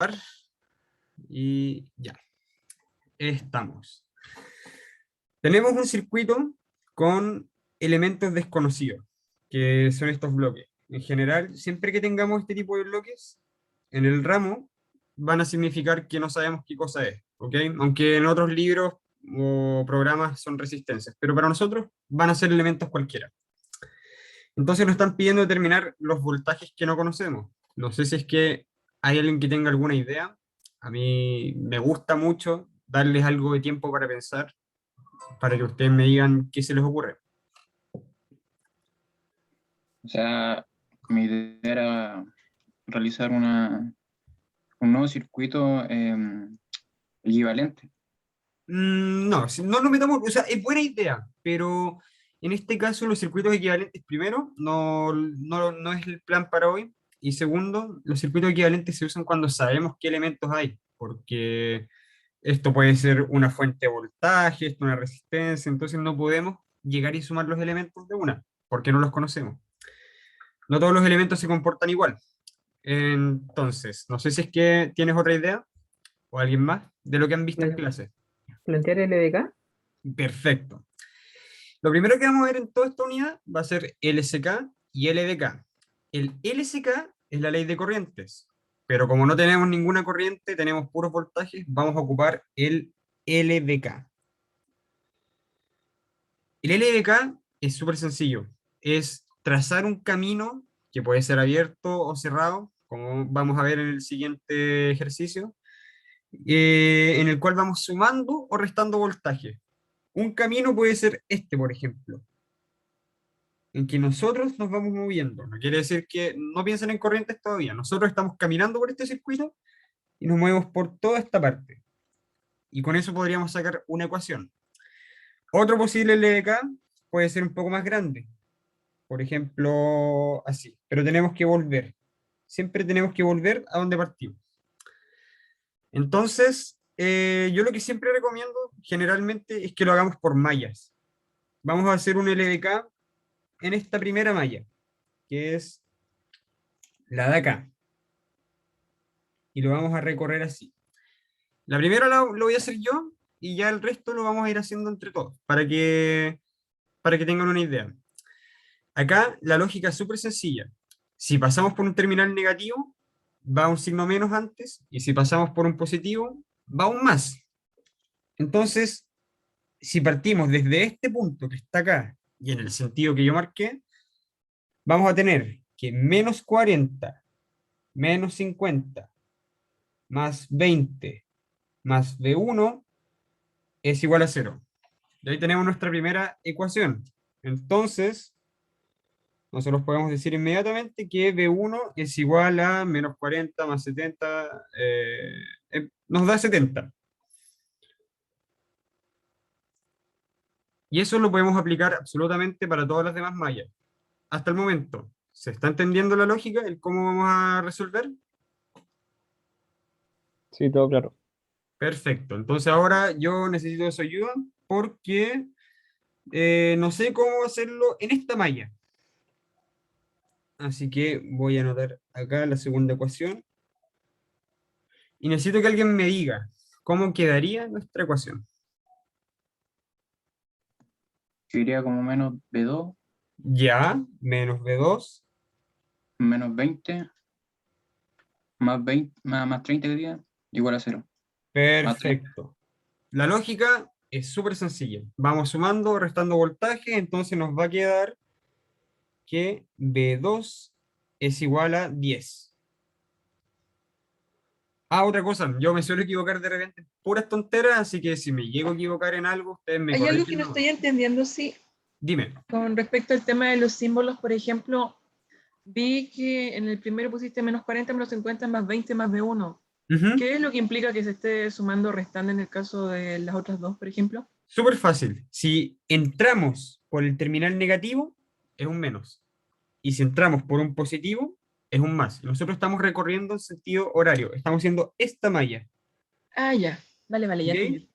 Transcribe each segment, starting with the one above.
participar. Y ya, estamos. Tenemos un circuito con elementos desconocidos, que son estos bloques. En general, siempre que tengamos este tipo de bloques, en el ramo van a significar que no sabemos qué cosa es, ¿ok? Aunque en otros libros o programas son resistencias, pero para nosotros van a ser elementos cualquiera. Entonces nos están pidiendo determinar los voltajes que no conocemos. No sé si es que hay alguien que tenga alguna idea. A mí me gusta mucho darles algo de tiempo para pensar, para que ustedes me digan qué se les ocurre. O sea, mi idea era realizar un nuevo circuito equivalente. No, no nos metamos, o sea, es buena idea, pero en este caso los circuitos equivalentes, primero, no es el plan para hoy, y segundo, los circuitos equivalentes se usan cuando sabemos qué elementos hay, porque esto puede ser una fuente de voltaje, esto una resistencia, entonces no podemos llegar y sumar los elementos de una, porque no los conocemos. No todos los elementos se comportan igual. Entonces, no sé si es que tienes otra idea o alguien más de lo que han visto en Plan- clase. ¿Plantear LDK? Perfecto. Lo primero que vamos a ver en toda esta unidad va a ser LSK y LDK. El LSK es la ley de corrientes, pero como no tenemos ninguna corriente, tenemos puros voltajes, vamos a ocupar el LDK. El LDK es súper sencillo, es trazar un camino que puede ser abierto o cerrado, como vamos a ver en el siguiente ejercicio, en el cual vamos sumando o restando voltaje. Un camino puede ser este, por ejemplo, en que nosotros nos vamos moviendo. No quiere decir que no piensen en corrientes todavía. Nosotros estamos caminando por este circuito y nos movemos por toda esta parte. Y con eso podríamos sacar una ecuación. Otro posible LDK puede ser un poco más grande. Por ejemplo, así. Pero tenemos que volver. Siempre tenemos que volver a donde partimos. Entonces, yo lo que siempre recomiendo generalmente es que lo hagamos por mallas. Vamos a hacer un LDK en esta primera malla, que es la de acá. Y lo vamos a recorrer así. La primera lo voy a hacer yo y ya el resto lo vamos a ir haciendo entre todos, para que tengan una idea. Acá la lógica es súper sencilla. Si pasamos por un terminal negativo, va un signo menos antes, y si pasamos por un positivo, va un más. Entonces, si partimos desde este punto que está acá, y en el sentido que yo marqué, vamos a tener que menos 40, menos 50, más 20, más B1 es igual a 0. Y ahí tenemos nuestra primera ecuación. Entonces, nosotros podemos decir inmediatamente que B1 es igual a menos 40 más 70, nos da 70. Y eso lo podemos aplicar absolutamente para todas las demás mallas. Hasta el momento, ¿se está entendiendo la lógica, el cómo vamos a resolver? Sí, todo claro. Perfecto. Entonces ahora yo necesito de su ayuda porque no sé cómo hacerlo en esta malla. Así que voy a anotar acá la segunda ecuación. Y necesito que alguien me diga cómo quedaría nuestra ecuación. Yo iría como menos B2, Ya, menos B2. menos 20, más 30 que diga, igual a 0. Más 3. Perfecto. La lógica es súper sencilla. Vamos sumando, restando voltaje, entonces nos va a quedar que B2 es igual a 10. Ah, otra cosa, yo me suelo equivocar de repente en puras tonteras, así que si me llego a equivocar en algo, ustedes me Hay algo que corrigen. no ¿No? estoy entendiendo, sí, Dime. con respecto al tema de los símbolos, por ejemplo, vi que en el primero pusiste menos 40, menos 50, más 20, más B1. Ujú. ¿Qué es lo que implica que se esté sumando o restando en el caso de las otras dos, por ejemplo? Súper fácil. Si entramos por el terminal negativo, es un menos. Y si entramos por un positivo, es un más. Nosotros estamos recorriendo en sentido horario. Estamos haciendo esta malla. Ah, ya. Vale, vale, ya ¿Ok? entendí.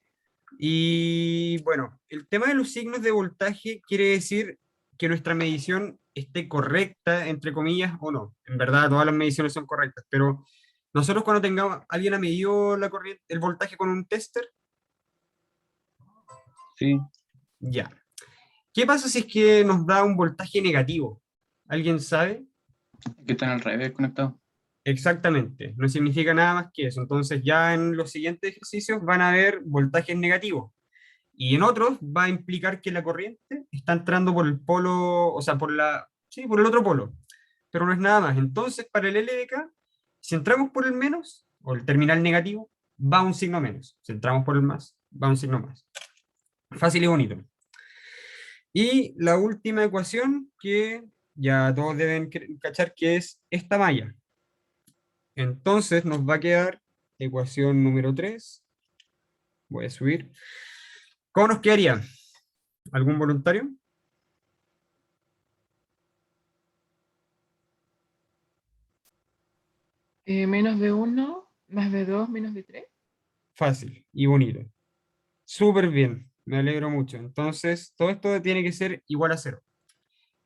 Y bueno, el tema de los signos de voltaje quiere decir que nuestra medición esté correcta, entre comillas, o no. En verdad, todas las mediciones son correctas, pero Nosotros cuando tengamos, alguien ha medido la corriente, el voltaje con un tester, Sí, ya. ¿Qué pasa si es que nos da un voltaje negativo? ¿Alguien sabe? que están al revés conectados. Exactamente, no significa nada más que eso. Entonces ya en los siguientes ejercicios van a haber voltajes negativos. Y en otros va a implicar que la corriente está entrando por el polo, o sea, sí, por el otro polo. Pero no es nada más. Entonces, para el LDK, si entramos por el menos, o el terminal negativo, va un signo menos. Si entramos por el más, va un signo más. Fácil y bonito. Y la última ecuación que ya todos deben cachar que es esta malla. Entonces nos va a quedar ecuación número 3. Voy a subir. ¿Cómo nos quedaría? ¿Algún voluntario? Menos B1 más B2 menos B3. Fácil y bonito. Súper bien, me alegro mucho. Entonces, todo esto tiene que ser igual a 0.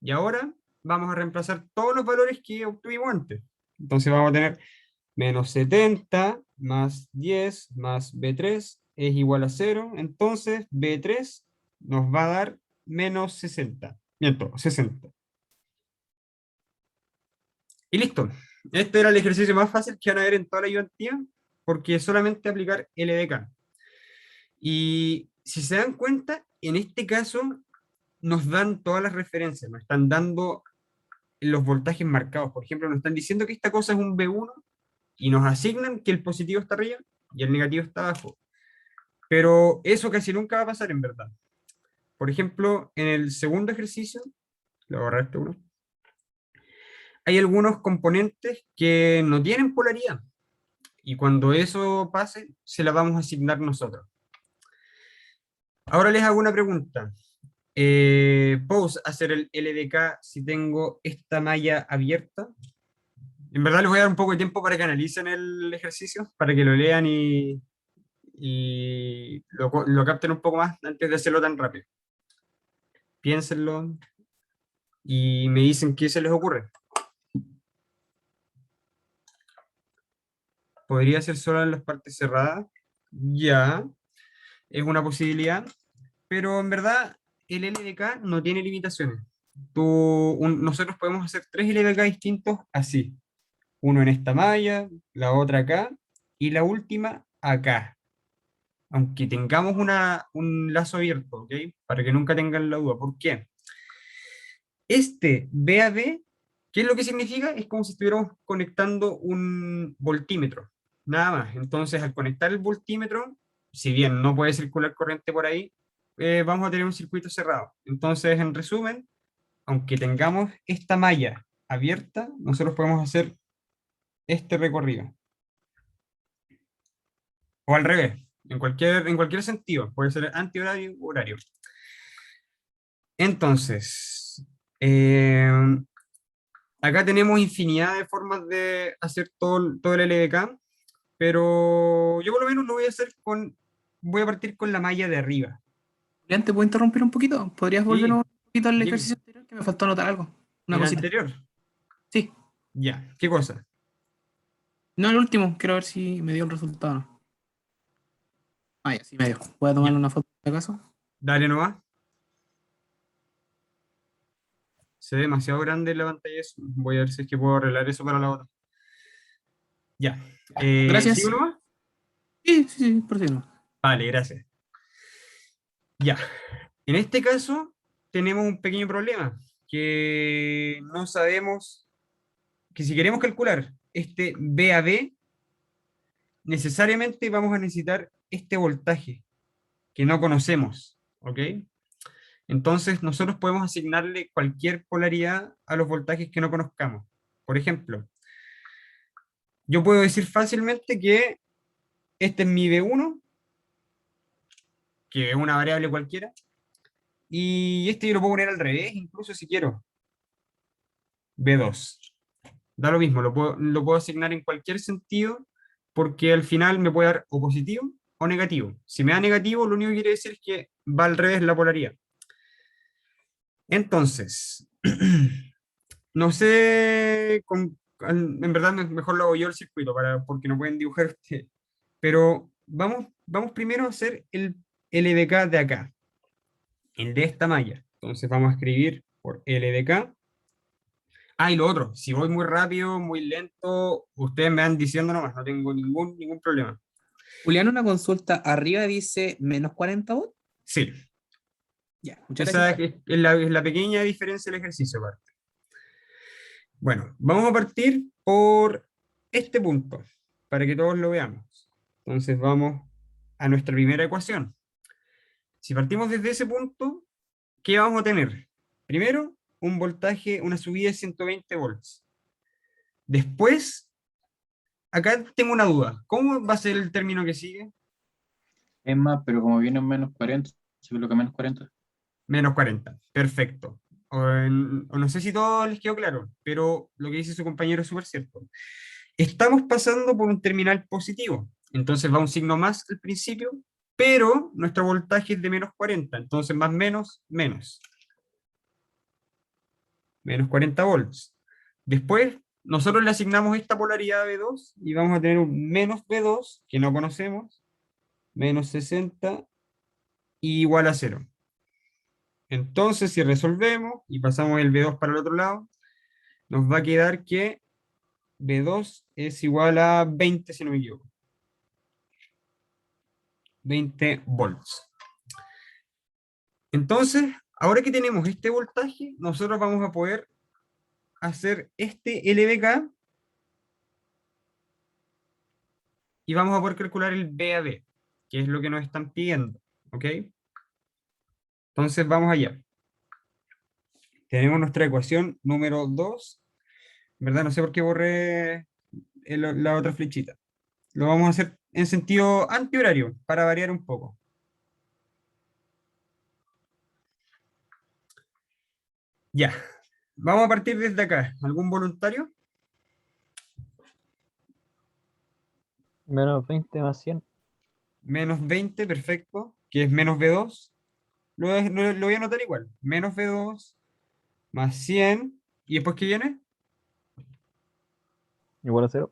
Y ahora vamos a reemplazar todos los valores que obtuvimos antes. Entonces vamos a tener menos 70 más 10 más B3 es igual a 0. Entonces B3 nos va a dar menos 60. Miento, 60. Y listo. Este era el ejercicio más fácil que van a ver en toda la ayudantía, porque es solamente aplicar LDK. Y si se dan cuenta, en este caso nos dan todas las referencias, nos están dando los voltajes marcados. Por ejemplo, nos están diciendo que esta cosa es un B1 y nos asignan que el positivo está arriba y el negativo está abajo. Pero eso casi nunca va a pasar en verdad. Por ejemplo, en el segundo ejercicio, le voy a borrar este uno, hay algunos componentes que no tienen polaridad. Y cuando eso pase, se la vamos a asignar nosotros. Ahora les hago una pregunta. ¿Puedo hacer el LDK si tengo esta malla abierta? En verdad les voy a dar un poco de tiempo para que analicen el ejercicio, para que lo lean y lo capten un poco más antes de hacerlo tan rápido. Piénsenlo y me dicen qué se les ocurre. ¿Podría ser solo en las partes cerradas? Ya, es una posibilidad, pero en verdad el LDK no tiene limitaciones. Nosotros podemos hacer 3 LDK distintos así. Uno en esta malla, la otra acá y la última acá. Aunque tengamos un lazo abierto, ¿ok? Para que nunca tengan la duda. ¿Por qué? Este B a B, ¿qué es lo que significa? Es como si estuviéramos conectando un voltímetro, nada más. Entonces, al conectar el voltímetro, si bien no puede circular corriente por ahí, vamos a tener un circuito cerrado. Entonces, en resumen, aunque tengamos esta malla abierta, nosotros podemos hacer este recorrido. O al revés, en cualquier sentido, puede ser antihorario u horario. Entonces, acá tenemos infinidad de formas de hacer todo el LDK, pero yo por lo menos lo voy a hacer voy a partir con la malla de arriba. Julián, ¿te puedo interrumpir un poquito? ¿Podrías volver Sí, un poquito al dime, ejercicio anterior? Que me faltó anotar algo. Una el cosita. anterior, Sí. ya, ¿qué cosa? No el último. Quiero ver si me dio el resultado o no. Ah, ya, sí me dio. ¿Voy a Ya, tomarle una foto de acaso? dale nomás. Se ve demasiado grande la pantalla, voy a ver si es que puedo arreglar eso para la otra. Ya, ¿sigo Gracias. nomás? Sí, sí, sí, por si no. Vale, gracias. Ya, en este caso tenemos un pequeño problema, que no sabemos, que si queremos calcular este B a B, necesariamente vamos a necesitar este voltaje que no conocemos, ¿ok? Entonces nosotros podemos asignarle cualquier polaridad a los voltajes que no conozcamos. Por ejemplo, yo puedo decir fácilmente que este es mi B1, que es una variable cualquiera, y este yo lo puedo poner al revés, incluso si quiero, B2. Da lo mismo, lo puedo asignar en cualquier sentido, porque al final me puede dar o positivo o negativo. Si me da negativo, lo único que quiere decir es que va al revés la polaridad. Entonces, no sé, en verdad mejor lo hago yo el circuito, porque no pueden dibujar ustedes. Pero vamos primero a hacer el LDK de acá, el de esta malla. Entonces vamos a escribir por LDK. Ah, y lo otro, si voy muy rápido, muy lento, ustedes me van diciendo nomás, no tengo ningún problema. Julián, una consulta. Arriba dice menos 40 volts. Sí, Ya, muchas esa gracias. es la pequeña diferencia del ejercicio, aparte. Bueno, vamos a partir por este punto, para que todos lo veamos. Entonces vamos a nuestra primera ecuación. Si partimos desde ese punto, ¿qué vamos a tener? Primero, un voltaje, una subida de 120 volts. Después, acá tengo una duda. ¿Cómo va a ser el término que sigue? Es más, pero como viene en menos 40, se coloca menos 40. Menos 40. Perfecto. O no sé si todo les quedó claro, pero lo que dice su compañero es súper cierto. Estamos pasando por un terminal positivo. Entonces va un signo más al principio, pero nuestro voltaje es de menos 40. Entonces más menos, menos. Menos 40 volts. Después, nosotros le asignamos esta polaridad a B2 y vamos a tener un menos B2, que no conocemos, menos 60 y igual a 0. Entonces, si resolvemos y pasamos el B2 para el otro lado, nos va a quedar que B2 es igual a 20, si no me equivoco. 20 volts. Entonces, ahora que tenemos este voltaje, nosotros vamos a poder hacer este LDK y vamos a poder calcular el VAB, que es lo que nos están pidiendo. ¿Ok? Entonces, vamos allá. Tenemos nuestra ecuación número 2. ¿Verdad? No sé por qué borré la otra flechita. Lo vamos a hacer en sentido antihorario, para variar un poco. Ya. Vamos a partir desde acá. ¿Algún voluntario? Menos 20 más 100. Menos 20, perfecto. Que es menos B2. Lo voy a anotar igual. Menos B2 más 100. ¿Y después qué viene? Igual a 0.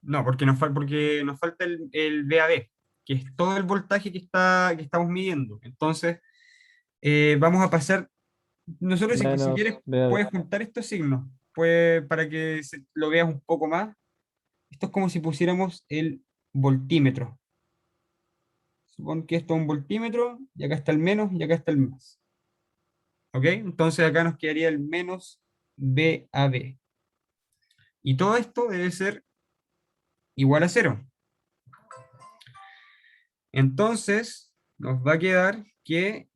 No, porque nos falta el VAB, que es todo el voltaje que estamos midiendo. Entonces, vamos a pasar. Nosotros, si Menos quieres, BAB. puedes juntar estos signos. Pues, para que lo veas un poco más. Esto es como si pusiéramos el voltímetro. Supón que esto es un voltímetro, y acá está el menos, y acá está el más. ¿Ok? Entonces acá nos quedaría el menos VAB. Y todo esto debe ser igual a 0. Entonces, nos va a quedar que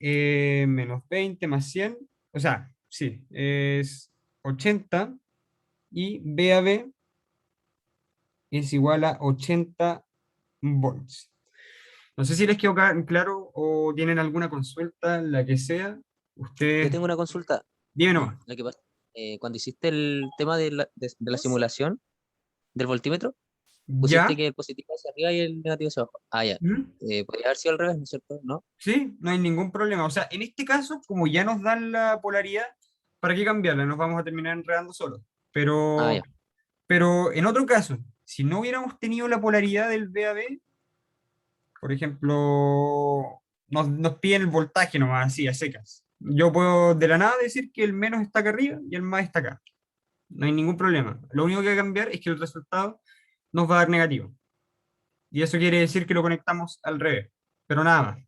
menos 20 más 100, o sea, sí, es 80, y VAB es igual a 80 volts. No sé si les quedó claro o tienen alguna consulta, la que sea. Yo Ustedes, tengo una consulta. dime nomás. Lo que pasa, cuando hiciste el tema de la simulación del voltímetro, pusiste ¿Ya? que el positivo hacia arriba y el negativo hacia abajo. Ah, ya. ¿Mm? Podría haber sido al revés, ¿no es cierto? ¿No? Sí, no hay ningún problema. O sea, en este caso, como ya nos dan la polaridad, ¿para qué cambiarla? Nos vamos a terminar enredando solos. Ah, Pero, ya. pero en otro caso, si no hubiéramos tenido la polaridad del VAB, por ejemplo, nos piden el voltaje nomás, así, a secas. Yo puedo de la nada decir que el menos está acá arriba y el más está acá. No hay ningún problema. Lo único que hay que cambiar es que el resultado nos va a dar negativo. Y eso quiere decir que lo conectamos al revés. Pero nada más.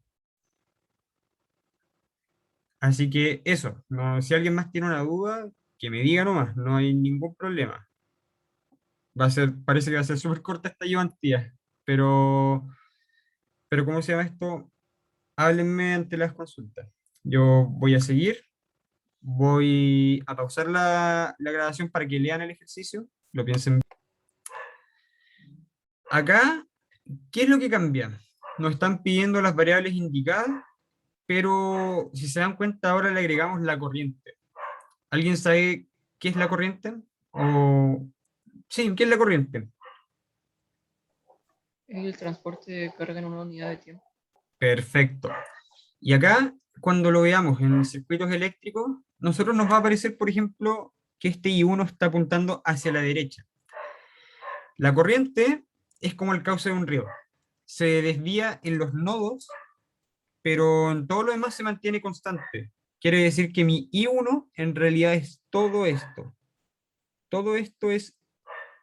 Así que eso. Si alguien más tiene una duda, que me diga nomás. No hay ningún problema. Parece que va a ser súper corta esta ayudantía. Pero ¿cómo se llama esto? Háblenme ante las consultas. Yo voy a seguir. Voy a pausar la grabación para que lean el ejercicio. Lo piensen. Acá, ¿qué es lo que cambia? Nos están pidiendo las variables indicadas, pero si se dan cuenta ahora le agregamos la corriente. ¿Alguien sabe qué es la corriente? Sí, ¿qué es la corriente? El transporte de carga en una unidad de tiempo. Perfecto. Y acá, cuando lo veamos en circuitos eléctricos, nosotros nos va a aparecer, por ejemplo, que este I1 está apuntando hacia la derecha. La corriente es como el cauce de un río. Se desvía en los nodos, pero en todo lo demás se mantiene constante. Quiere decir que mi I1 en realidad es todo esto. Todo esto es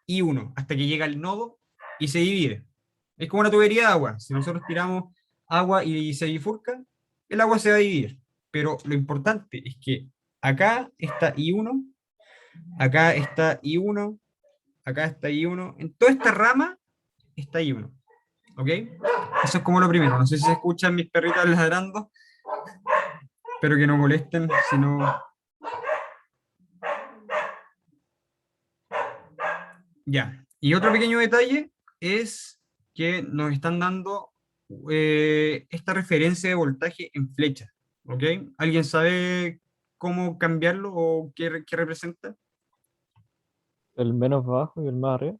I1, hasta que llega al nodo y se divide. Es como una tubería de agua. Si nosotros tiramos agua y se bifurca, el agua se va a dividir. Pero lo importante es que acá está I1, acá está I1, acá está I1. En toda esta rama está I1. ¿Ok? Eso es como lo primero. No sé si se escuchan mis perritas ladrando. Espero que no molesten, si no... Ya. Y otro pequeño detalle es que nos están dando esta referencia de voltaje en flecha. ¿Ok? ¿Alguien sabe cómo cambiarlo o qué representa? El menos bajo y el más arriba.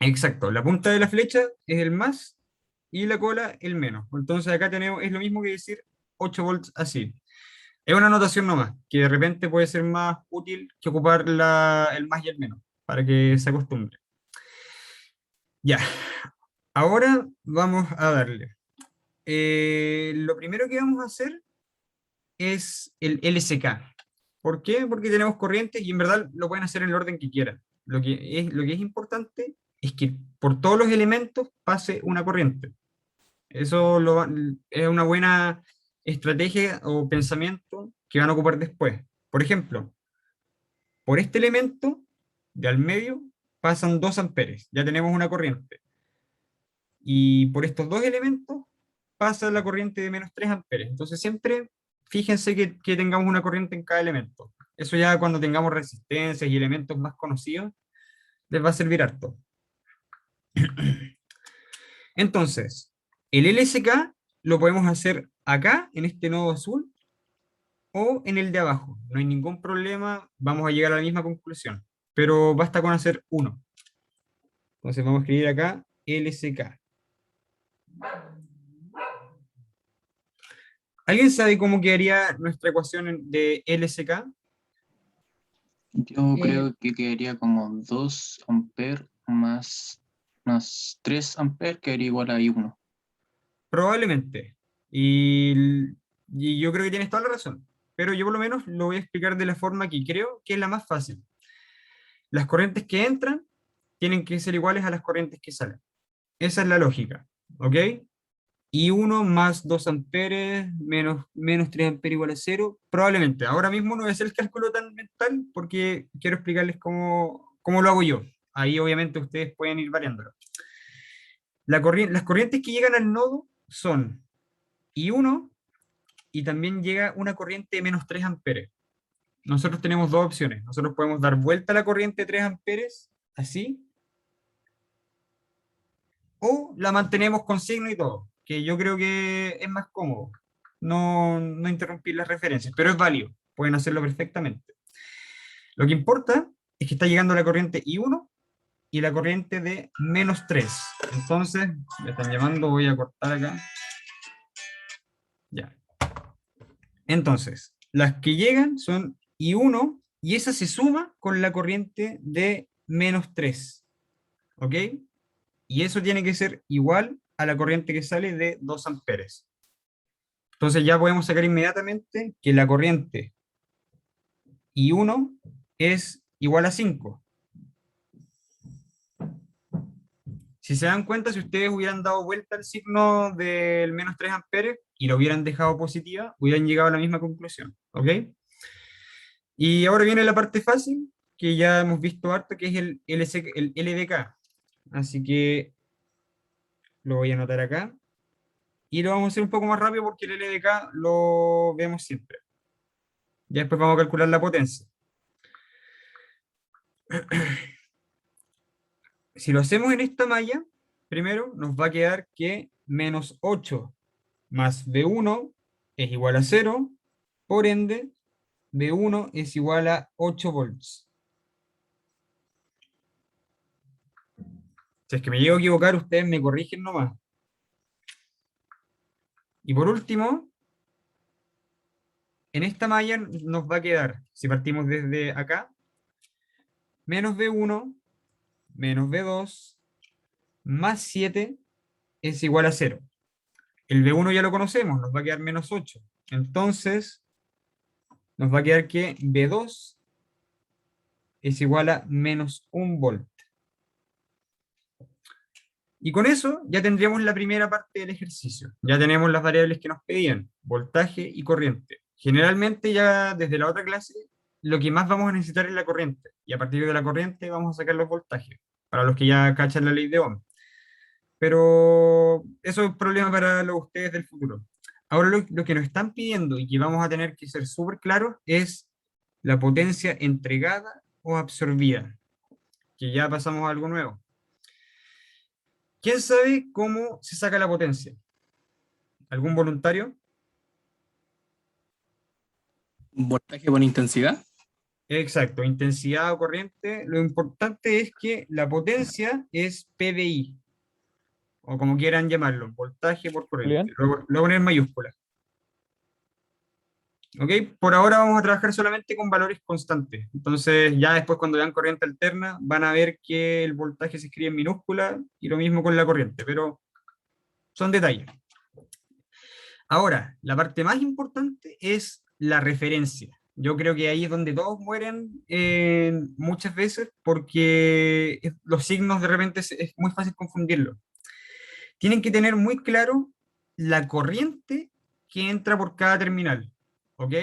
Exacto. La punta de la flecha es el más y la cola el menos. Entonces acá tenemos, es lo mismo que decir 8 volts así. Es una anotación nomás, que de repente puede ser más útil que ocupar el más y el menos, para que se acostumbre. Ya, ahora vamos a darle. Lo primero que vamos a hacer es el LSK. ¿Por qué? Porque tenemos corrientes y en verdad lo pueden hacer en el orden que quieran. Lo que es importante es que por todos los elementos pase una corriente. Eso es una buena estrategia o pensamiento que van a ocupar después. Por ejemplo, por este elemento de al medio pasan 2 amperes, ya tenemos una corriente. Y por estos dos elementos pasa la corriente de menos 3 amperes. Entonces siempre fíjense que tengamos una corriente en cada elemento. Eso ya cuando tengamos resistencias y elementos más conocidos, les va a servir harto. Entonces, el LSK lo podemos hacer acá, en este nodo azul, o en el de abajo. No hay ningún problema, vamos a llegar a la misma conclusión, pero basta con hacer uno. Entonces vamos a escribir acá LSK. ¿Alguien sabe cómo quedaría nuestra ecuación de LSK? Yo Eh, creo que quedaría como 2 amperes más 3 amperes, quedaría igual a I1. Probablemente. Y yo creo que tienes toda la razón. Pero yo por lo menos lo voy a explicar de la forma que creo que es la más fácil. Las corrientes que entran tienen que ser iguales a las corrientes que salen. Esa es la lógica. ¿Ok? Y 1 más 2 amperes menos 3 amperes igual a 0. Probablemente. Ahora mismo no voy a hacer el cálculo tan mental porque quiero explicarles cómo lo hago yo. Ahí obviamente ustedes pueden ir variándolo. Las corrientes que llegan al nodo son I1 y también llega una corriente de menos 3 amperes. Nosotros tenemos dos opciones. Nosotros podemos dar vuelta a la corriente de 3 amperes, así, o la mantenemos con signo y todo, que yo creo que es más cómodo. No interrumpir las referencias, pero es válido. Pueden hacerlo perfectamente. Lo que importa es que está llegando la corriente I1 y la corriente de menos 3. Entonces, me están llamando, voy a cortar acá. Ya. Entonces, las que llegan son I1 y esa se suma con la corriente de menos 3. ¿Ok? Y eso tiene que ser igual a la corriente que sale de 2 amperes. Entonces ya podemos sacar inmediatamente que la corriente I1 es igual a 5. Si se dan cuenta, si ustedes hubieran dado vuelta al signo del menos 3 amperes y lo hubieran dejado positiva, hubieran llegado a la misma conclusión. ¿Ok? Y ahora viene la parte fácil, que ya hemos visto harto, que es el LDK. Así que lo voy a anotar acá. Y lo vamos a hacer un poco más rápido porque el LDK lo vemos siempre. Ya después vamos a calcular la potencia. Si lo hacemos en esta malla, primero nos va a quedar que menos 8 más B1 es igual a 0, por ende, B1 es igual a 8 volts. Si es que me llego a equivocar, ustedes me corrigen nomás. Y por último, en esta malla nos va a quedar, si partimos desde acá, menos B1 menos B2 más 7 es igual a 0. El B1 ya lo conocemos, nos va a quedar menos 8. Entonces, nos va a quedar que B2 es igual a menos 1 volt. Y con eso ya tendríamos la primera parte del ejercicio. Ya tenemos las variables que nos pedían, voltaje y corriente. Generalmente ya desde la otra clase, lo que más vamos a necesitar es la corriente. Y a partir de la corriente vamos a sacar los voltajes, para los que ya cachan la ley de Ohm. Pero eso es problema para ustedes del futuro. Ahora lo que nos están pidiendo y que vamos a tener que ser súper claros es la potencia entregada o absorbida, que ya pasamos a algo nuevo. ¿Quién sabe cómo se saca la potencia? ¿Algún voluntario? Voltaje por intensidad. Exacto, intensidad o corriente. Lo importante es que la potencia es PVI, o como quieran llamarlo, voltaje por corriente. Lo voy a poner en mayúsculas. ¿Ok? Por ahora vamos a trabajar solamente con valores constantes. Entonces, ya después cuando vean corriente alterna, van a ver que el voltaje se escribe en minúscula y lo mismo con la corriente, pero son detalles. Ahora, la parte más importante es la referencia. Yo creo que ahí es donde todos mueren muchas veces porque los signos de repente es muy fácil confundirlos. Tienen que tener muy claro la corriente que entra por cada terminal. ¿Ok?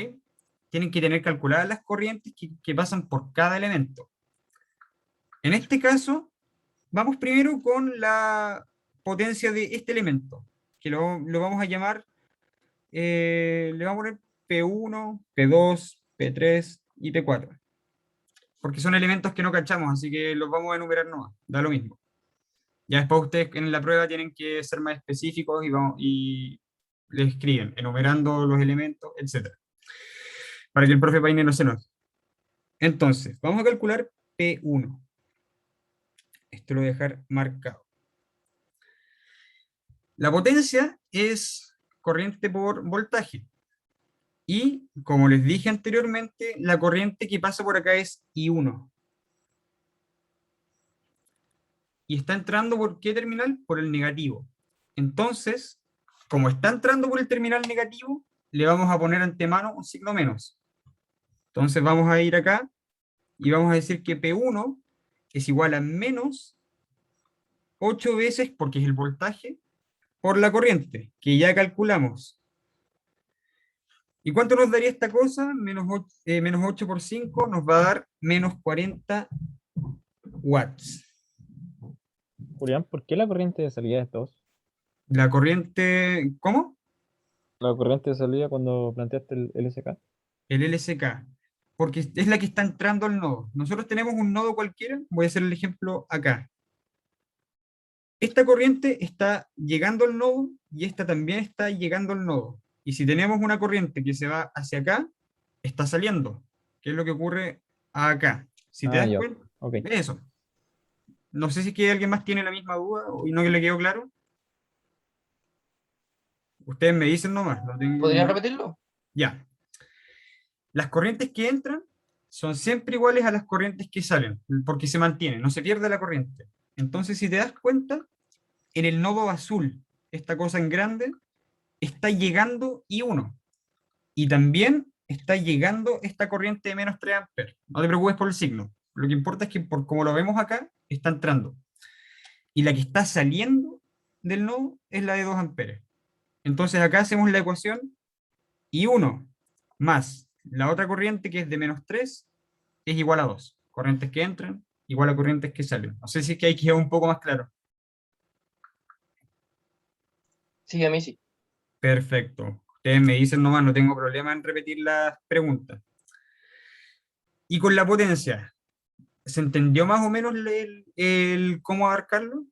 Tienen que tener calculadas las corrientes que pasan por cada elemento. En este caso, vamos primero con la potencia de este elemento, que lo vamos a llamar, le vamos a poner P1, P2, P3 y P4. Porque son elementos que no cachamos, así que los vamos a enumerar nomás, da lo mismo. Ya después ustedes en la prueba tienen que ser más específicos y le escriben, enumerando los elementos, etc. Para que el profe Paine no se enoje. Entonces, vamos a calcular P1. Esto lo voy a dejar marcado. La potencia es corriente por voltaje. Y, como les dije anteriormente, la corriente que pasa por acá es I1. ¿Y está entrando por qué terminal? Por el negativo. Entonces, como está entrando por el terminal negativo, le vamos a poner antemano un signo menos. Entonces vamos a ir acá y vamos a decir que P1 es igual a menos 8 veces, porque es el voltaje, por la corriente, que ya calculamos. ¿Y cuánto nos daría esta cosa? Menos 8 por 5 nos va a dar menos 40 watts. Julián, ¿por qué la corriente de salida es 2? La corriente, ¿cómo? La corriente de salida cuando planteaste el LSK. El LSK. Porque es la que está entrando al nodo. Nosotros tenemos un nodo cualquiera, voy a hacer el ejemplo acá. Esta corriente está llegando al nodo y esta también está llegando al nodo. Y si tenemos una corriente que se va hacia acá, está saliendo. ¿Qué es lo que ocurre acá? Si te das Ya, cuenta, ok. de eso. No sé si es que alguien más tiene la misma duda y no que le quedó claro. Ustedes me dicen nomás. No tengo... ¿Podría repetirlo? Ya. Las corrientes que entran son siempre iguales a las corrientes que salen, porque se mantienen, no se pierde la corriente. Entonces, si te das cuenta, en el nodo azul, esta cosa en grande, está llegando I1. Y también está llegando esta corriente de menos 3 amperes. No te preocupes por el signo. Lo que importa es que, por como lo vemos acá, está entrando. Y la que está saliendo del nodo es la de 2 amperes. Entonces acá hacemos la ecuación I1 más la otra corriente que es de menos 3 es igual a 2. Corrientes que entran igual a corrientes que salen. No sé si es que ahí queda un poco más claro. Sí, a mí sí. Perfecto. Ustedes me dicen nomás, no tengo problema en repetir las preguntas. Y con la potencia, ¿se entendió más o menos el cómo abarcarlo?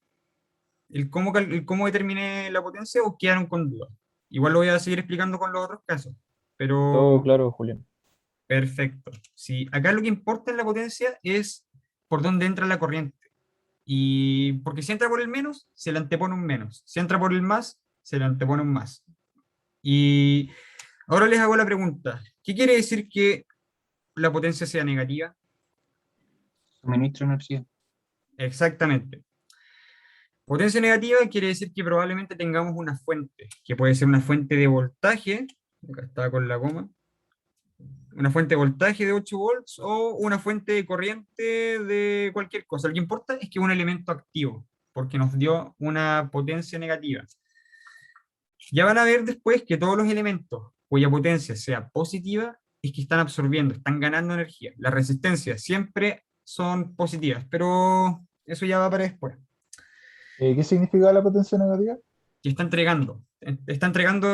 ¿El cómo determiné la potencia o quedaron con dudas? Igual lo voy a seguir explicando con los otros casos. Pero Todo claro, Julián. perfecto. Sí, acá lo que importa en la potencia es por dónde entra la corriente. Y porque si entra por el menos, se le antepone un menos. Si entra por el más, se le antepone un más. Y ahora les hago la pregunta. ¿Qué quiere decir que la potencia sea negativa? Suministro energía. Exactamente. Potencia negativa quiere decir que probablemente tengamos una fuente, que puede ser una fuente de voltaje, acá está con la goma, una fuente de voltaje de 8 volts o una fuente de corriente de cualquier cosa. Lo que importa es que es un elemento activo, porque nos dio una potencia negativa. Ya van a ver después que todos los elementos cuya potencia sea positiva es que están absorbiendo, están ganando energía. Las resistencias siempre son positivas, pero eso ya va para después. ¿Qué significa la potencia negativa? Que está entregando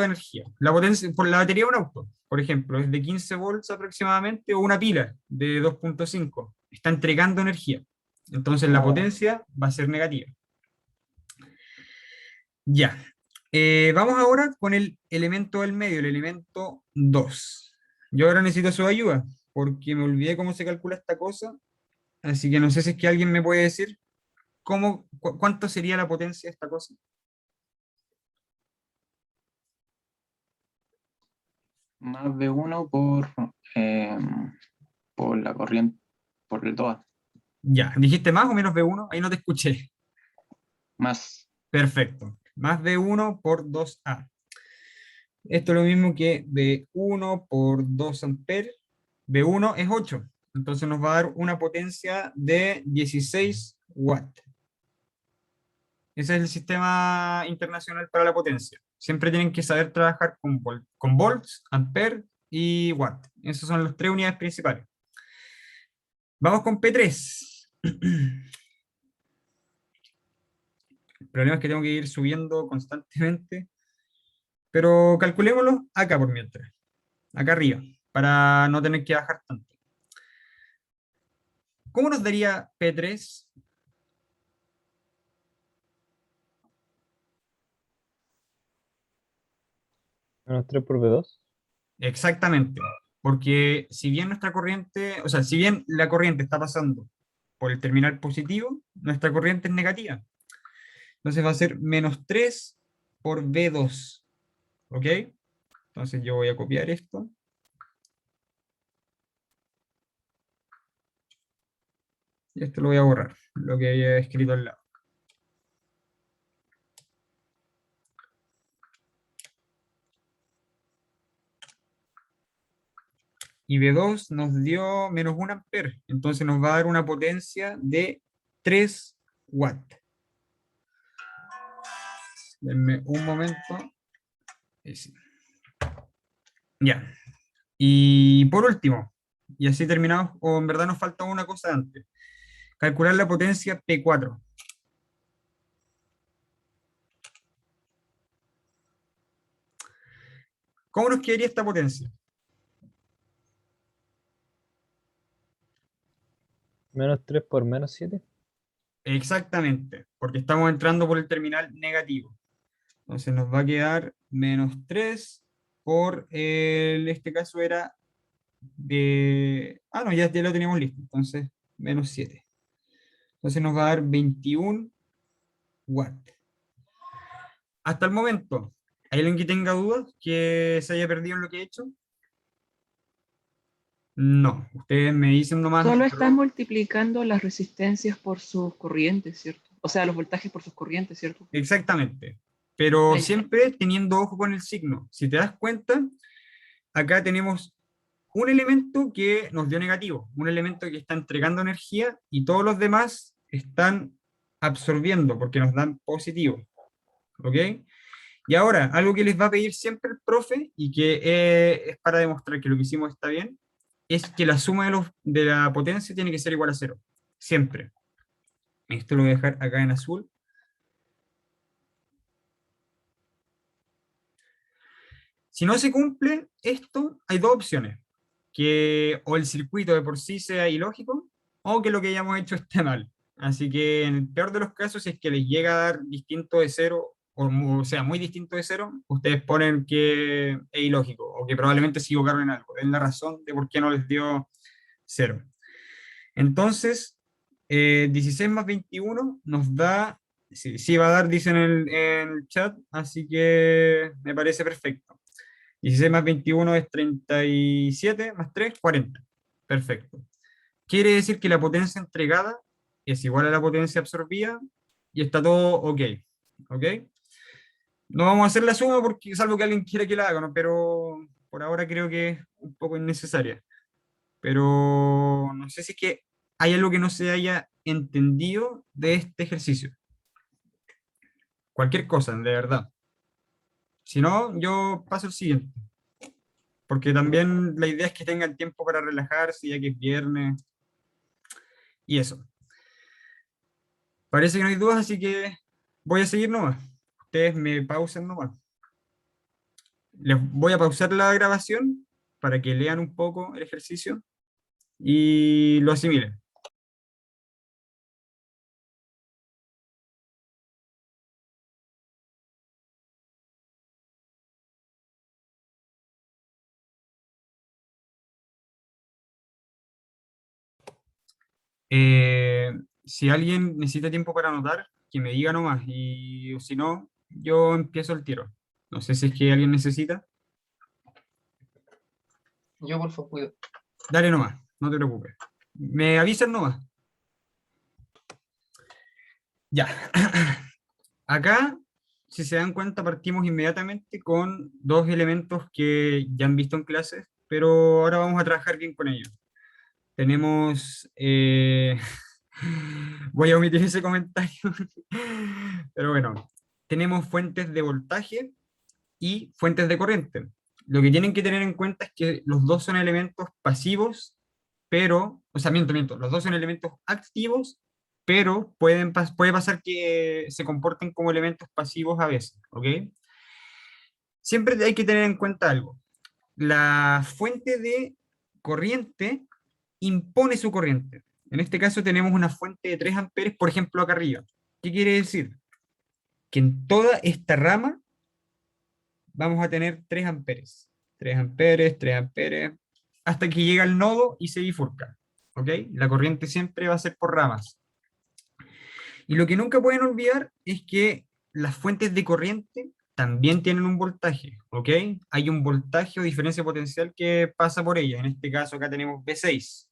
energía. La potencia, por la batería de un auto, por ejemplo, es de 15 volts aproximadamente, o una pila de 2.5, está entregando energía. Entonces la Ah, ya. potencia va a ser negativa. Ya. Vamos ahora con el elemento del medio, el elemento 2. Yo ahora necesito su ayuda, porque me olvidé cómo se calcula esta cosa, así que no sé si es que alguien me puede decir cuánto sería la potencia de esta cosa. Más V1 por la corriente, por el 2A. Ya, ¿dijiste más o menos V1? Ahí no te escuché. Más. Perfecto. Más V1 por 2A. Esto es lo mismo que V1 por 2 amperes. V1 es 8. Entonces nos va a dar una potencia de 16 watts. Ese es el sistema internacional para la potencia. Siempre tienen que saber trabajar con volts, amperes y watt. Esas son las 3 unidades principales. Vamos con P3. El problema es que tengo que ir subiendo constantemente. Pero calculémoslo acá por mientras. Acá arriba, para no tener que bajar tanto. ¿Cómo nos daría P3? Menos 3 por V2. Exactamente. Porque si bien nuestra corriente, o sea, si bien la corriente está pasando por el terminal positivo, nuestra corriente es negativa. Entonces va a ser menos 3 por V2. ¿Ok? Entonces yo voy a copiar esto. Y esto lo voy a borrar, lo que había escrito al lado. Y V2 nos dio menos 1 amper, entonces nos va a dar una potencia de 3 watts. Denme un momento. Ahí sí. Ya. Y por último, y así terminamos, o en verdad nos falta una cosa antes, calcular la potencia P4. ¿Cómo nos quedaría esta potencia? Menos 3 por menos 7. Exactamente, porque estamos entrando por el terminal negativo. Entonces nos va a quedar menos 3 por, este caso era de... Ah, no, ya lo teníamos listo. Entonces, menos 7. Entonces nos va a dar 21 watts. Hasta el momento, ¿hay alguien que tenga dudas que se haya perdido en lo que he hecho? No, ustedes me dicen nomás. Solo estás multiplicando las resistencias por sus corrientes, ¿cierto? O sea, los voltajes por sus corrientes, ¿cierto? Exactamente. Pero Ahí. siempre teniendo ojo con el signo. Si te das cuenta, acá tenemos un elemento que nos dio negativo, un elemento que está entregando energía y todos los demás están absorbiendo porque nos dan positivo. ¿Ok? Y ahora, algo que les va a pedir siempre el profe y que es para demostrar que lo que hicimos está bien, es que la suma de la potencia tiene que ser igual a 0. Siempre. Esto lo voy a dejar acá en azul. Si no se cumple esto, hay dos opciones. Que o el circuito de por sí sea ilógico, o que lo que hayamos hecho esté mal. Así que en el peor de los casos, si es que les llega a dar distinto de 0, o sea, muy distinto de 0, ustedes ponen que es ilógico, o que probablemente se equivocaron en algo. Es la razón de por qué no les dio 0. Entonces, 16 más 21 nos da, sí va a dar, dicen en el chat, así que me parece perfecto. 16 más 21 es 37, más 3, 40. Perfecto. quiere decir que la potencia entregada es igual a la potencia absorbida y está todo ok. ¿Ok? No vamos a hacer la suma porque salvo que alguien quiera que la haga, ¿no? Pero por ahora creo que es un poco innecesaria. Pero no sé si es que hay algo que no se haya entendido de este ejercicio. Cualquier cosa, de verdad. Si no, yo paso al siguiente. Porque también la idea es que tengan tiempo para relajarse, ya que es viernes. Y eso. Parece que no hay dudas, así que voy a seguir nomás. Ustedes me pausen nomás. Les voy a pausar la grabación para que lean un poco el ejercicio y lo asimilen. Si alguien necesita tiempo para anotar, que me diga nomás, y si no, yo empiezo el tiro. No sé si es que alguien necesita. Yo, por favor, cuido. Dale nomás, no te preocupes. Me avisan nomás. Ya. Acá, si se dan cuenta, partimos inmediatamente con dos elementos que ya han visto en clases, pero ahora vamos a trabajar bien con ellos. Tenemos... voy a omitir ese comentario. Pero bueno, tenemos fuentes de voltaje y fuentes de corriente. Lo que tienen que tener en cuenta es que los dos son elementos pasivos, pero, o sea, miento, los dos son elementos activos, pero puede pasar que se comporten como elementos pasivos a veces, ¿ok? Siempre hay que tener en cuenta algo. La fuente de corriente impone su corriente. En este caso tenemos una fuente de 3 amperes, por ejemplo, acá arriba. ¿Qué quiere decir? Que en toda esta rama vamos a tener 3 amperes. 3 amperes, 3 amperes, hasta que llega al nodo y se bifurca. ¿Ok? La corriente siempre va a ser por ramas. Y lo que nunca pueden olvidar es que las fuentes de corriente también tienen un voltaje, ¿ok? Hay un voltaje o diferencia potencial que pasa por ella. En este caso acá tenemos V6,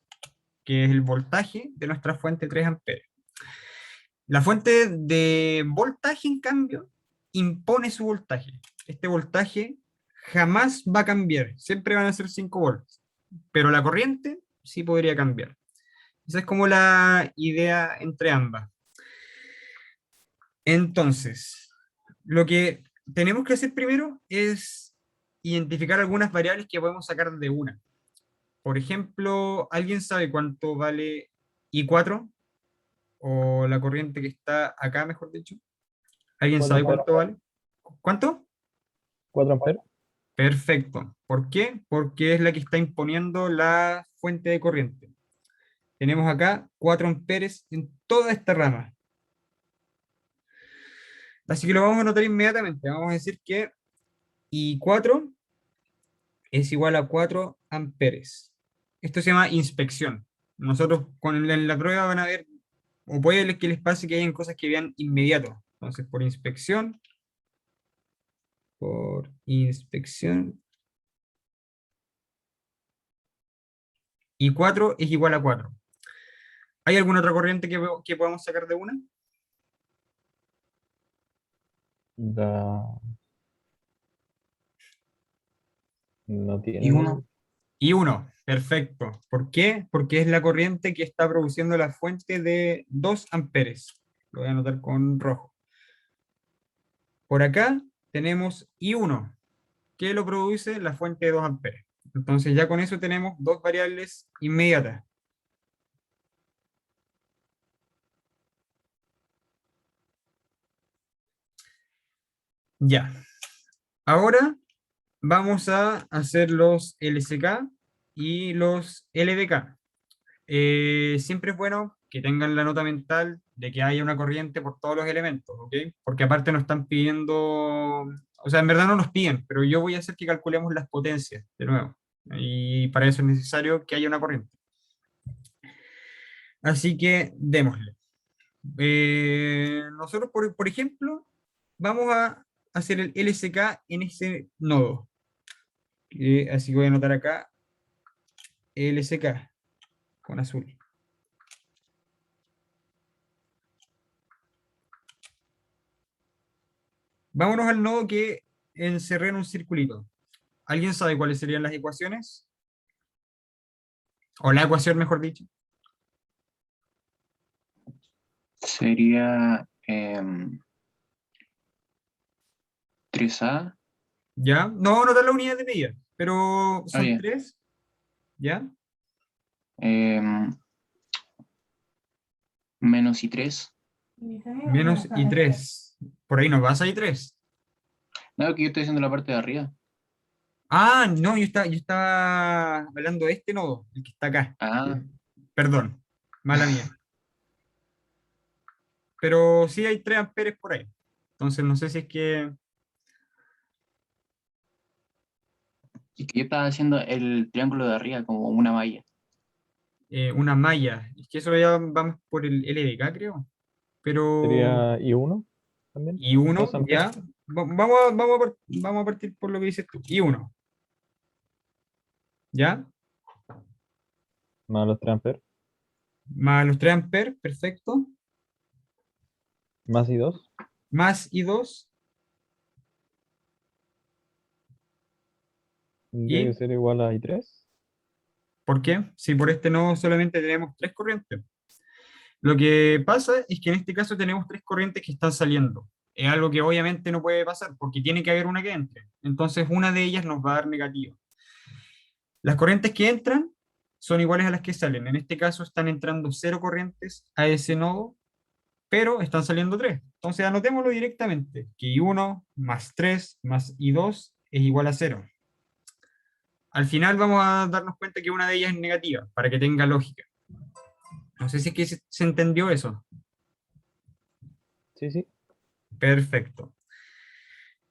que es el voltaje de nuestra fuente 3 amperes. La fuente de voltaje, en cambio, impone su voltaje. Este voltaje jamás va a cambiar, siempre van a ser 5 volts, pero la corriente sí podría cambiar. Esa es como la idea entre ambas. Entonces, lo que tenemos que hacer primero es identificar algunas variables que podemos sacar de una. Por ejemplo, ¿alguien sabe cuánto vale I4? O la corriente que está acá, mejor dicho. ¿Alguien 4 sabe amperes. cuánto vale? ¿Cuánto? 4 amperes. Perfecto. ¿Por qué? Porque es la que está imponiendo la fuente de corriente. Tenemos acá 4 amperes en toda esta rama. Así que lo vamos a anotar inmediatamente. Vamos a decir que I4 es igual a 4 amperes. Esto se llama inspección. Nosotros en la prueba van a ver, o puede que les pase que hayan cosas que vean inmediato. Entonces, por inspección, y 4 es igual a 4. ¿Hay alguna otra corriente que podamos sacar de una? No tiene. Y uno. Y 1, perfecto. ¿Por qué? Porque es la corriente que está produciendo la fuente de 2 amperes. Lo voy a anotar con rojo. Por acá tenemos I1, que lo produce la fuente de 2 amperes. Entonces ya con eso tenemos dos variables inmediatas. Ya. Ahora vamos a hacer los LSK y los LDK. Siempre es bueno que tengan la nota mental de que haya una corriente por todos los elementos, ¿ok? Porque aparte nos están pidiendo, o sea, en verdad no nos piden, pero yo voy a hacer que calculemos las potencias de nuevo. Y para eso es necesario que haya una corriente. Así que démosle. Nosotros, por ejemplo, vamos a hacer el LSK en ese nodo. Así que voy a anotar acá LSK con azul. Vámonos al nodo que encerré en un circulito. ¿Alguien sabe cuáles serían las ecuaciones? O la ecuación, mejor dicho. Sería 3A. ¿Ya? No, no da la unidad de medida, pero son ya. 3. ¿Ya? Menos I3. Menos I3. Por ahí no vas a I3. No, que yo estoy haciendo la parte de arriba. Ah, no, yo estaba hablando de este nodo, el que está acá. Ah, Perdón, mala mía. Pero sí hay 3 amperes por ahí. Entonces no sé si es que... y que yo estaba haciendo el triángulo de arriba como una malla. una malla. Es que eso ya vamos por el LDK, creo. Pero... Sería I1 también. Y 1, 2 amperes. ya. Vamos a partir por lo que dices tú. Y 1. ¿Ya? Más los 3 amperes. Más los 3 amperes, perfecto. Más I2. Más I2. Tendría que ¿Y ser igual a I3. por qué? Si por este nodo solamente tenemos 3 corrientes. Lo que pasa es que en este caso tenemos 3 corrientes que están saliendo. Es algo que obviamente no puede pasar porque tiene que haber una que entre. Entonces una de ellas nos va a dar negativo. Las corrientes que entran son iguales a las que salen. En este caso están entrando 0 corrientes a ese nodo, pero están saliendo 3. Entonces anotémoslo directamente, que I1 más 3 más I2 es igual a 0. Al final vamos a darnos cuenta que una de ellas es negativa, para que tenga lógica. No sé si es que se entendió eso. Sí, sí. Perfecto.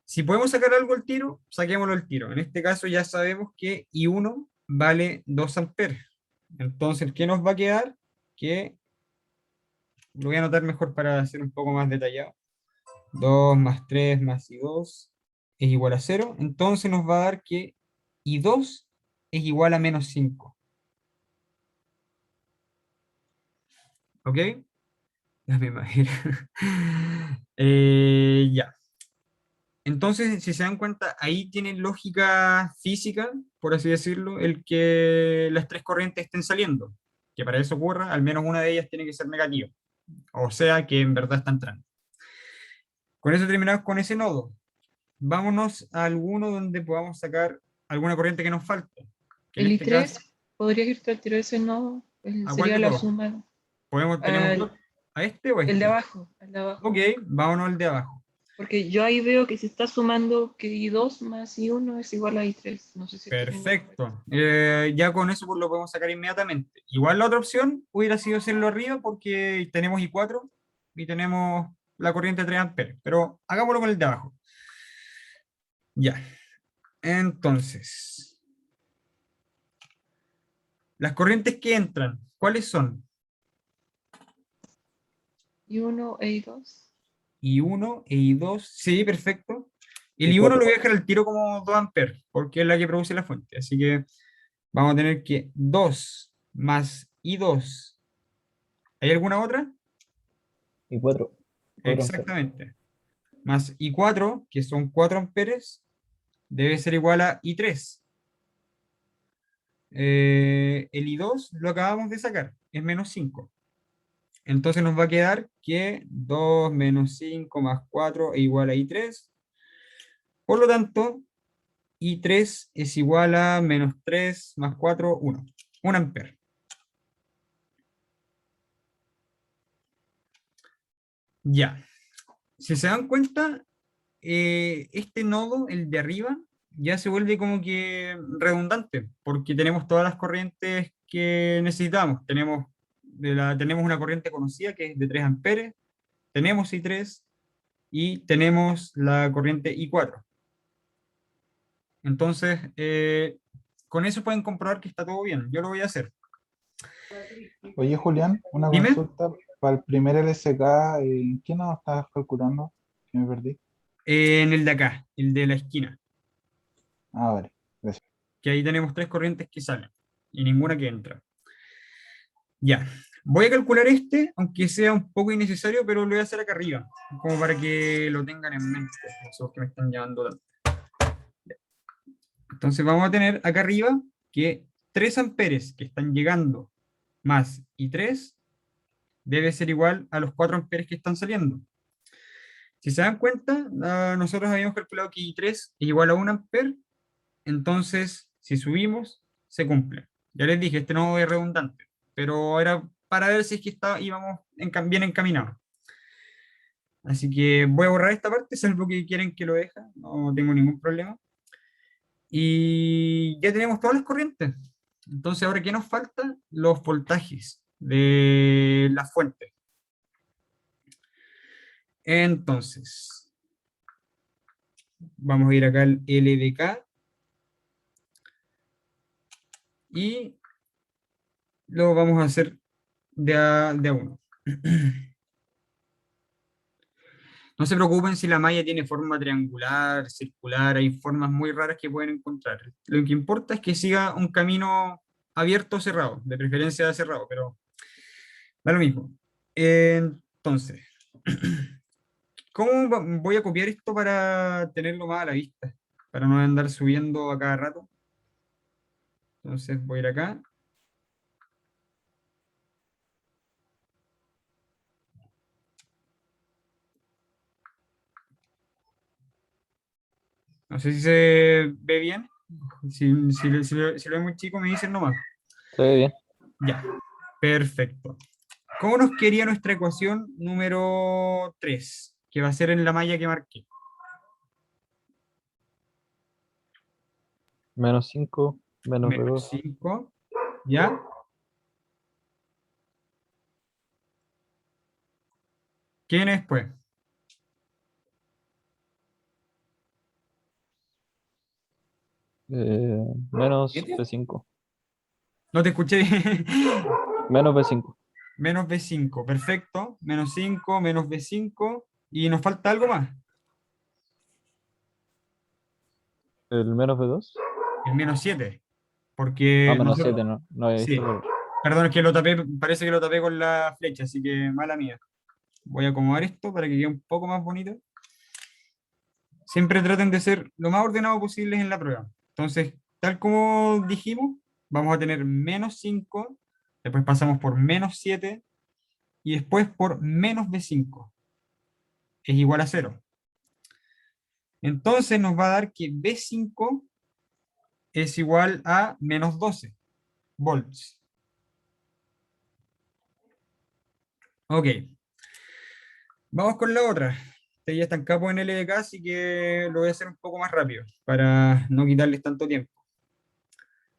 Si podemos sacar algo al tiro, saquémoslo al tiro. En este caso ya sabemos que I1 vale 2 amperes. Entonces, ¿qué nos va a quedar? Que lo voy a anotar mejor para hacer un poco más detallado. 2 más 3 más I2 es igual a 0. Entonces nos va a dar que I2 es igual a menos 5. ¿Ok? Déjame imaginar. Ya. Entonces, si se dan cuenta, ahí tiene lógica física, por así decirlo, el que las 3 corrientes estén saliendo. Que para eso ocurra, al menos una de ellas tiene que ser negativa. O sea, que en verdad está entrando. Con eso terminamos con ese nodo. Vámonos a alguno donde podamos sacar alguna corriente que nos falte. Que en El este I3, caso, ¿podrías irte al tiro de ese nodo? ¿a cuál Sería de la todos? suma. ¿Tenemos al- dos? ¿A este o a el de este? abajo, el de abajo. Ok, vámonos al de abajo. Porque yo ahí veo que se está sumando que I2 más I1 es igual a I3. No sé si estoy viendo correcto. Perfecto. Ya con eso pues, lo podemos sacar inmediatamente. Igual la otra opción hubiera sido hacerlo arriba porque tenemos I4 y tenemos la corriente de 3 amperes. Pero hagámoslo con el de abajo. Ya. Entonces, las corrientes que entran, ¿cuáles son? I1 e I2. I1 e I2. Sí, perfecto. El Y I1 lo 4. voy a dejar al tiro como 2 amperes porque es la que produce la fuente. Así que vamos a tener que 2 más I2. ¿Hay alguna otra? Y 4. 4 amperes. Exactamente. Más I4, que son 4 amperes, debe ser igual a I3. El I2 lo acabamos de sacar, es menos 5. Entonces nos va a quedar que 2 menos 5 más 4 es igual a I3. Por lo tanto, I3 es igual a menos 3 más 4, 1. 1 amper. Ya. Si se dan cuenta, este nodo, el de arriba, ya se vuelve como que redundante, porque tenemos todas las corrientes que necesitamos. Tenemos una corriente conocida que es de 3 amperes, tenemos I3 y tenemos la corriente I4. Entonces, con eso pueden comprobar que está todo bien. Yo lo voy a hacer. Oye, Julián, una Dime. consulta. Para el primer LSK, ¿en qué no estabas calculando? Que me perdí. En el de acá, el de la esquina, Ah, vale. Gracias. que ahí tenemos 3 corrientes que salen y ninguna que entra. Ya, Voy a calcular este, aunque sea un poco innecesario, pero lo voy a hacer acá arriba, como para que lo tengan en mente, esos que me están llamando tanto. Entonces vamos a tener acá arriba que 3 amperes que están llegando más y 3 debe ser igual a los 4 amperes que están saliendo. Si se dan cuenta, nosotros habíamos calculado que I3 es igual a 1 amper, entonces si subimos, se cumple. Ya les dije, este no es redundante, pero era para ver si es que íbamos bien encaminados. Así que voy a borrar esta parte, salvo que quieren que lo deje, no tengo ningún problema. Y ya tenemos todas las corrientes. Entonces, ahora, ¿qué nos falta? Los voltajes de las fuentes. Entonces, vamos a ir acá al LDK y lo vamos a hacer de a uno. No se preocupen si la malla tiene forma triangular, circular, hay formas muy raras que pueden encontrar. Lo que importa es que siga un camino abierto o cerrado, de preferencia cerrado, pero da lo mismo. Entonces, ¿cómo voy a copiar esto para tenerlo más a la vista? Para no andar subiendo a cada rato. Entonces voy a ir acá. No sé si se ve bien. Si lo ve muy chico, me dicen nomás. Se ve bien. Ya, perfecto. ¿Cómo nos quería nuestra ecuación número 3? Que va a ser en la malla que marqué. Menos 5, menos Menos B2. 5. ¿Ya? ¿Qué viene después? Menos ¿Siete? B5. No te escuché bien. Menos B5. Menos B5, perfecto. Menos 5, menos B5. ¿Y nos falta algo más? El menos B2. El menos 7. Porque Menos nosotros... 7, no, no había Sí. visto. Pero Perdón, es que lo tapé, parece que lo tapé con la flecha, así que mala mía. Voy a acomodar esto para que quede un poco más bonito. Siempre traten de ser lo más ordenado posible en la prueba. Entonces, tal como dijimos, vamos a tener menos 5, después pasamos por menos 7 y después por menos B5. Es igual a 0. Entonces nos va a dar que B5 es igual a menos 12 volts. Ok. Vamos con la otra. Este ya está en capo en LDK, así que lo voy a hacer un poco más rápido para no quitarles tanto tiempo.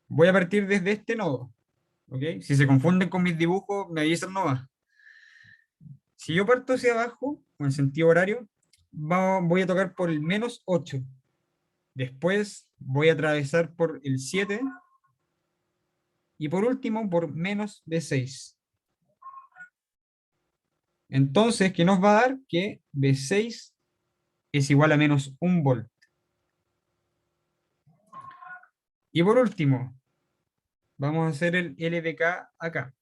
Voy a partir desde este nodo. ¿Ok? Si se confunden con mis dibujos, me avisan nomás. Si yo parto hacia abajo, o en sentido horario, voy a tocar por el menos 8. Después voy a atravesar por el 7. Y por último, por menos B6. Entonces, ¿qué nos va a dar? Que B6 es igual a menos 1 volt. Y por último, vamos a hacer el LDK acá.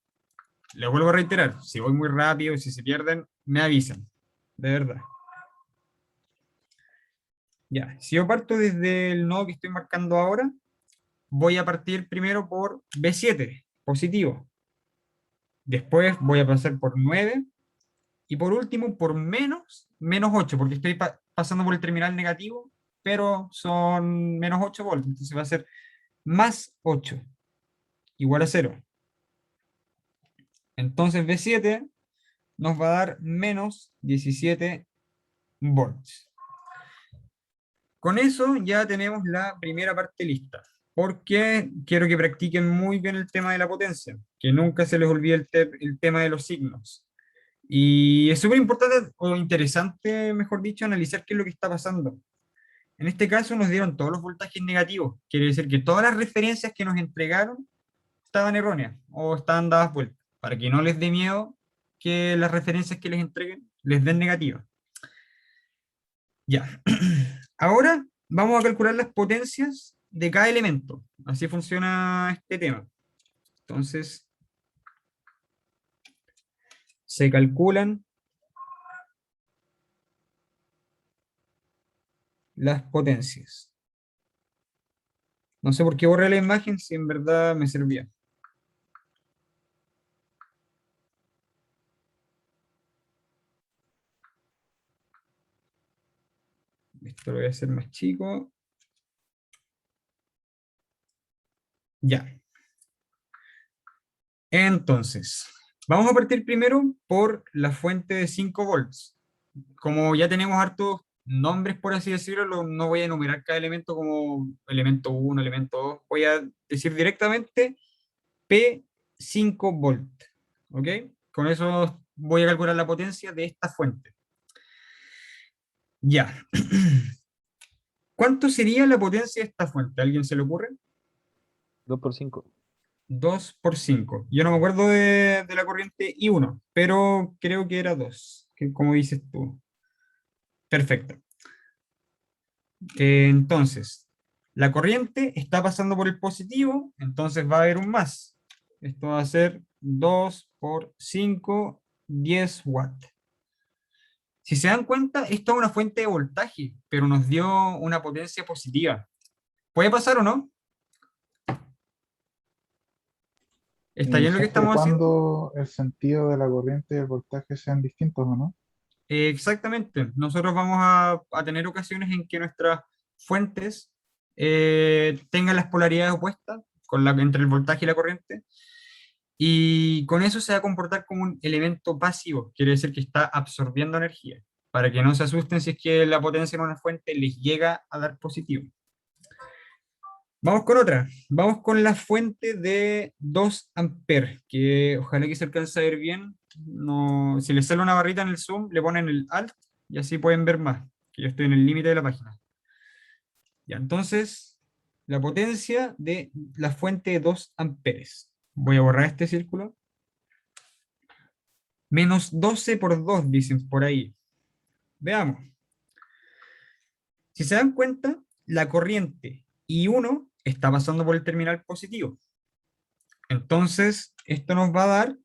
Les vuelvo a reiterar, si voy muy rápido, si se pierden, me avisan. De verdad. Ya, si yo parto desde el nodo que estoy marcando ahora, voy a partir primero por B7, positivo. Después voy a pasar por 9. Y por último, por menos 8, porque estoy pasando por el terminal negativo, pero son menos 8 volts. Entonces va a ser más 8, igual a 0. Entonces B7 nos va a dar menos 17 volts. Con eso ya tenemos la primera parte lista, porque quiero que practiquen muy bien el tema de la potencia, que nunca se les olvide el tema de los signos. Y es súper importante, o interesante, mejor dicho, analizar qué es lo que está pasando. En este caso nos dieron todos los voltajes negativos, quiere decir que todas las referencias que nos entregaron estaban erróneas o estaban dadas vueltas, para que no les dé miedo que las referencias que les entreguen les den negativas. Ya. Ahora vamos a calcular las potencias de cada elemento. Así funciona este tema. Entonces, se calculan las potencias. No sé por qué borré la imagen si en verdad me servía. Esto lo voy a hacer más chico. Ya. Entonces, vamos a partir primero por la fuente de 5 volts. Como ya tenemos hartos nombres, por así decirlo, no voy a enumerar cada elemento como elemento 1, elemento 2. Voy a decir directamente P5 volt. ¿Ok? Con eso voy a calcular la potencia de esta fuente. Ya. ¿Cuánto sería la potencia de esta fuente? ¿A alguien se le ocurre? 2 por 5. 2 por 5. Yo no me acuerdo de la corriente I1, pero creo que era 2, que como dices tú. Perfecto. Entonces, la corriente está pasando por el positivo, entonces va a haber un más. Esto va a ser 2 por 5, 10 watts. Si se dan cuenta, esto es una fuente de voltaje, pero nos dio una potencia positiva. ¿Puede pasar o no? ¿Está bien lo que Siempre y estamos haciendo? cuando el sentido de la corriente y el voltaje sean distintos, ¿o no? Exactamente. Nosotros vamos a tener ocasiones en que nuestras fuentes tengan las polaridades opuestas entre el voltaje y la corriente, y con eso se va a comportar como un elemento pasivo, quiere decir que está absorbiendo energía, para que no se asusten si es que la potencia en una fuente les llega a dar positivo. Vamos con otra, vamos con la fuente de 2 amperes, que ojalá que se alcance a ver bien. No, si les sale una barrita en el zoom, le ponen el alt y así pueden ver más, que yo estoy en el límite de la página. Ya, entonces, la potencia de la fuente de 2 amperes. Voy a borrar este círculo. Menos 12 por 2, dicen por ahí. Veamos. Si se dan cuenta, la corriente I1 está pasando por el terminal positivo. Entonces, esto nos va a dar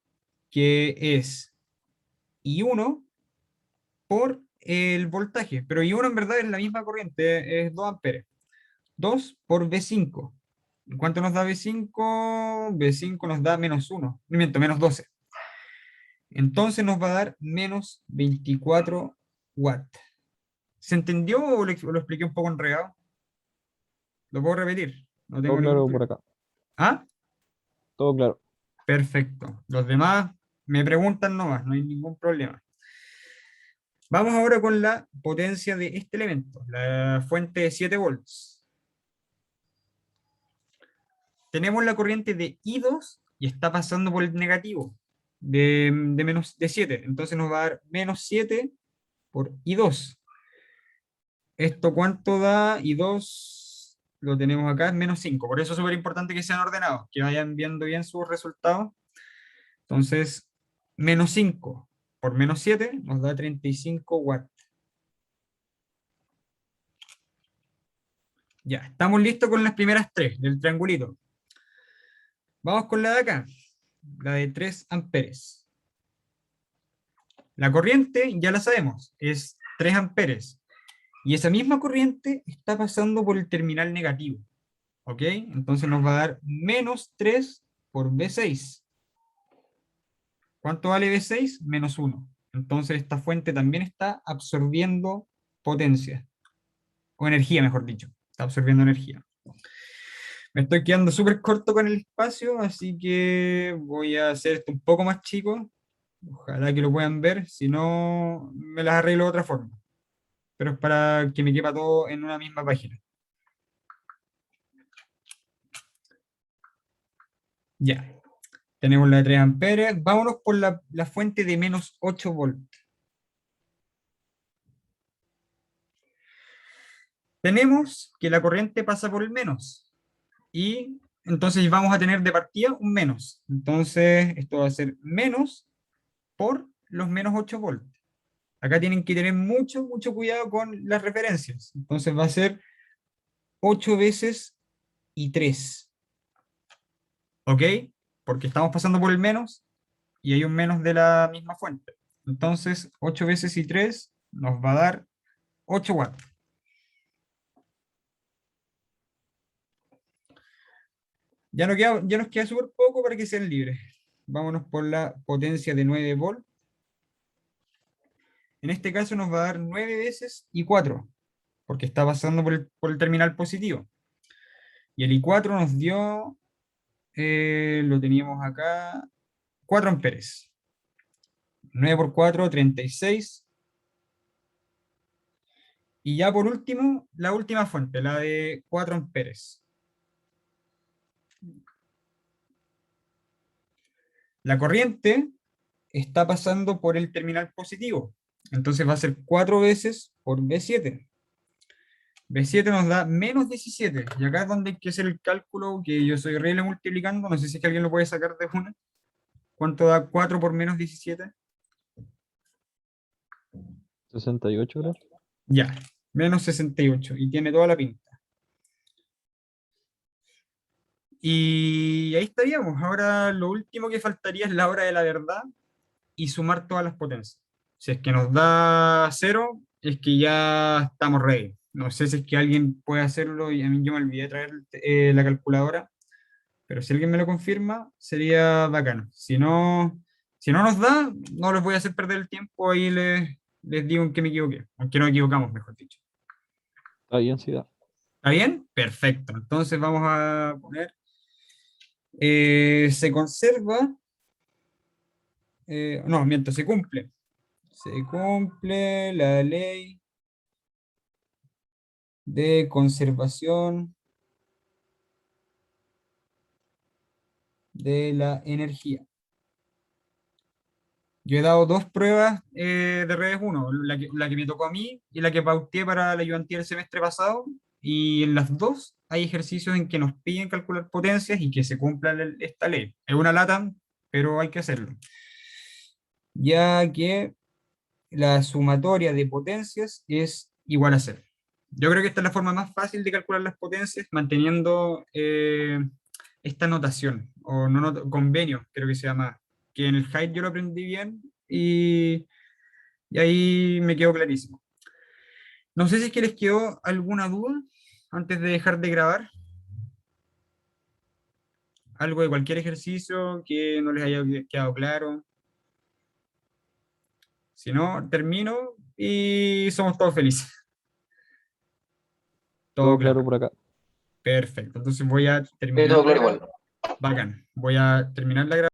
que es I1 por el voltaje, pero I1 en verdad es la misma corriente, es 2 amperes. 2 por V5. ¿En cuánto nos da V5? V5 nos da menos 1, miento, menos 12. Entonces nos va a dar menos 24 watts. ¿Se entendió o lo expliqué un poco enredado? ¿Lo puedo repetir? No tengo Todo ningún claro por problema. acá. ¿Ah? Todo claro. Perfecto. Los demás me preguntan nomás, no hay ningún problema. Vamos ahora con la potencia de este elemento, la fuente de 7 volts. Tenemos la corriente de I2 y está pasando por el negativo de 7. Entonces nos va a dar menos 7 por I2. ¿Esto cuánto da? I2 lo tenemos acá, es menos 5. Por eso es súper importante que sean ordenados, que vayan viendo bien sus resultados. Entonces, menos 5 por menos 7 nos da 35 watts. Ya, estamos listos con las primeras tres del triangulito. Vamos con la de acá, la de 3 amperes. La corriente, ya la sabemos, es 3 amperes. Y esa misma corriente está pasando por el terminal negativo. ¿Ok? Entonces nos va a dar menos 3 por V6. ¿Cuánto vale V6? Menos 1. Entonces esta fuente también está absorbiendo potencia. O energía, mejor dicho. Está absorbiendo energía. Me estoy quedando súper corto con el espacio, así que voy a hacer esto un poco más chico. Ojalá que lo puedan ver, si no, me las arreglo de otra forma. Pero es para que me quepa todo en una misma página. Ya. Tenemos la de 3 amperes. Vámonos por la fuente de menos 8 volts. Tenemos que la corriente pasa por el menos. Y entonces vamos a tener de partida un menos. Entonces esto va a ser menos por los menos 8 volts. Acá tienen que tener mucho, mucho cuidado con las referencias. Entonces va a ser 8 veces y 3. ¿Ok? Porque estamos pasando por el menos. y hay un menos de la misma fuente. Entonces, 8 veces y 3 nos va a dar 8 watts. Ya nos queda súper poco para que sean libres. Vámonos por la potencia de 9 volts. En este caso nos va a dar 9 veces I4, porque está pasando por el terminal positivo. Y el I4 nos dio, lo teníamos acá, 4 amperes. 9 por 4, 36. Y ya por último, la última fuente, la de 4 amperes. La corriente está pasando por el terminal positivo. Entonces va a ser 4 veces por B7. B7 nos da menos 17. Y acá es donde hay que hacer el cálculo, que yo soy horrible multiplicando. No sé si es que alguien lo puede sacar de una. ¿Cuánto da 4 por menos 17? 68, creo. Ya, menos 68. Y tiene toda la pinta. Y ahí estaríamos. Ahora lo último que faltaría es la hora de la verdad y sumar todas las potencias. Si es que nos da 0, es que ya estamos ready. No sé si es que alguien puede hacerlo y a mí yo me olvidé traer la calculadora, pero si alguien me lo confirma, sería bacano. Si no nos da, no les voy a hacer perder el tiempo, ahí les digo en qué me equivoqué, aunque no equivocamos, mejor dicho. Está bien, sí da. ¿Está bien? Perfecto. Entonces vamos a poner, se conserva, no, mientras se cumple. Se cumple la ley de conservación de la energía. Yo he dado 2 pruebas de redes 1, la que me tocó a mí y la que pauteé para la ayudantía el semestre pasado, y en las dos hay ejercicios en que nos piden calcular potencias y que se cumpla esta ley. Es una lata, pero hay que hacerlo. Ya que la sumatoria de potencias es igual a 0. Yo creo que esta es la forma más fácil de calcular las potencias manteniendo esta notación, o no convenio, creo que se llama, que en el height yo lo aprendí bien y ahí me quedó clarísimo. No sé si es que les quedó alguna duda antes de dejar de grabar. Algo de cualquier ejercicio que no les haya quedado claro. Si no, termino y somos todos felices. Todo Todo claro. claro por acá. Perfecto. Entonces voy a Sí, terminar todo la claro igual. Bacán. Voy a terminar la grabación.